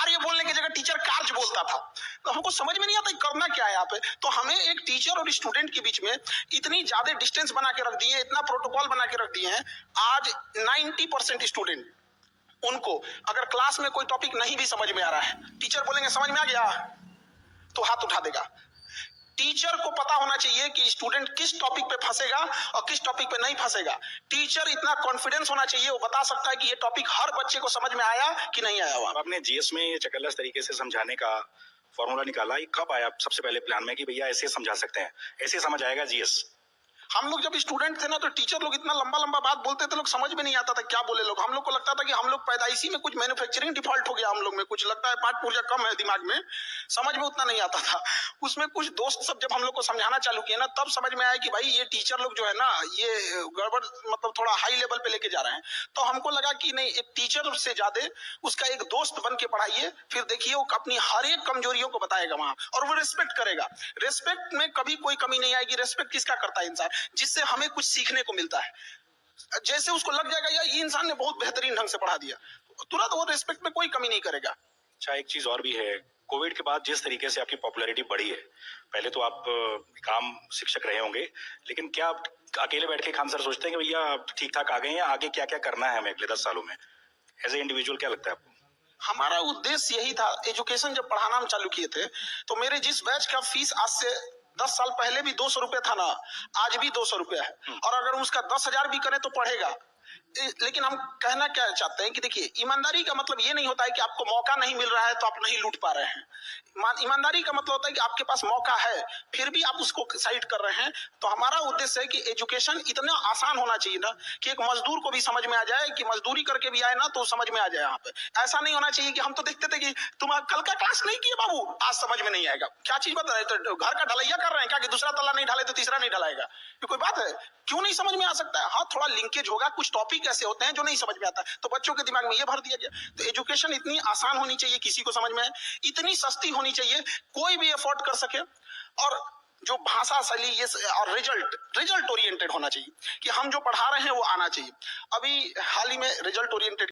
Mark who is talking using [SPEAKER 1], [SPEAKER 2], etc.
[SPEAKER 1] कार्य बोलने की जगह टीचर कार्य बोलता था। तो हमको समझ में नहीं आता करना क्या है यहाँ पे। तो हमें एक टीचर और स्टूडेंट के बीच में इतनी ज्यादा डिस्टेंस बना के रख दिए, इतना प्रोटोकॉल बना के रख दिए हैं। आज 90% स्टूडेंट, उनको अगर क्लास में कोई टॉपिक नहीं भी समझ में आ रहा है, टीचर बोलेंगे समझ में आ गया तो हाथ उठा देगा। टीचर को पता होना चाहिए कि स्टूडेंट किस टॉपिक पे फंसेगा और किस टॉपिक पे नहीं फंसेगा। टीचर इतना कॉन्फिडेंस होना चाहिए, वो बता सकता है कि ये टॉपिक हर बच्चे को समझ में आया कि नहीं आया। हुआ
[SPEAKER 2] आपने जीएस में ये चकल्लस तरीके से समझाने का फॉर्मूला निकाला, ये कब आया सबसे पहले प्लान में कि भैया ऐसे समझा सकते हैं, ऐसे समझ आएगा जीएस?
[SPEAKER 1] हम लोग जब स्टूडेंट थे ना, तो टीचर लोग इतना लंबा लंबा बात बोलते थे, लोग समझ में नहीं आता था क्या बोले लोग। हम लोग को लगता था कि हम लोग पैदाइशी में कुछ मैन्युफैक्चरिंग डिफॉल्ट हो गया, हम लोग में कुछ लगता है पाठ पूर्जा कम है दिमाग में, समझ में उतना नहीं आता था। उसमें कुछ दोस्त सब जब हम लोग को समझाना चालू किए ना, तब समझ में आया कि भाई ये टीचर लोग जो है ना, ये गड़बड़ मतलब थोड़ा हाई लेवल पे लेके जा रहे हैं। तो हमको लगा कि नहीं, एक टीचर से ज्यादा उसका एक दोस्त बन के पढ़ाइए, फिर देखिए वो अपनी हर एक कमजोरियों को बताएगा वहां, और वो रिस्पेक्ट करेगा। रिस्पेक्ट में कभी कोई कमी नहीं आएगी। रिस्पेक्ट किसका करता है? इंसान, जिससे हमें कुछ सीखने को मिलता है। जैसे उसको लग जाएगा यार ये इंसान ने बहुत बेहतरीन ढंग से पढ़ा दिया, तुरंत वो रिस्पेक्ट में कोई कमी नहीं करेगा।
[SPEAKER 2] अच्छा, एक चीज और भी है, कोविड के बाद जिस तरीके से आपकी पॉपुलैरिटी बढ़ी है, पहले तो आप काम शिक्षक रहे होंगे, लेकिन क्या आप अकेले बैठ के खान सर सोचते हैं कि भैया ठीक ठाक आ गए हैं, आगे क्या क्या करना है हमें अगले 10 सालों में? एज ए इंडिविजुअल क्या लगता है आपको?
[SPEAKER 1] हमारा उद्देश्य यही था। एजुकेशन जब पढ़ाना हम चालू किए थे, तो मेरे जिस बैच का फीस आज से 10 साल पहले भी 200 रुपए था ना, आज भी 200 रुपए है। और अगर उसका 10,000 भी करें तो पढ़ेगा। लेकिन हम कहना क्या चाहते हैं कि देखिए, ईमानदारी का मतलब ये नहीं होता है कि आपको मौका नहीं मिल रहा है तो आप नहीं लूट पा रहे हैं। ईमानदारी का मतलब होता है कि आपके पास मौका है, फिर भी आप उसको साइड कर रहे हैं। तो हमारा उद्देश्य है कि एजुकेशन इतना आसान होना चाहिए ना, कि एक मजदूर को भी समझ में आ जाए, कि मजदूरी करके भी आए ना तो समझ में आ जाए। यहाँ पे ऐसा नहीं होना चाहिए कि हम तो देखते थे कि तुम कल का क्लास नहीं किए बाबू, आज समझ में नहीं आएगा। क्या चीज बता रहे? तो घर का ढलैया कर रहे हैं क्या, कि दूसरा तल्ला नहीं ढाले तो तीसरा नहीं ढलाएगा? ये कोई बात है? क्यों नहीं समझ में आ सकता है? हाँ, थोड़ा लिंकेज होगा, कुछ टॉपिक ऐसे होते हैं जो नहीं समझ में आता, तो बच्चों के दिमाग में ये भर दिया गया। तो एजुकेशन इतनी आसान होनी चाहिए, किसी को समझ में आए, इतनी सस्ती होनी चाहिए, कोई भी अफोर्ड कर सके। और जो भाषा शैली ये और रिजल्ट ओरिएंटेड होना चाहिए, कि हम जो पढ़ा रहे हैं वो आना चाहिए। अभी हाल ही में रिजल्ट ओरिएंटेड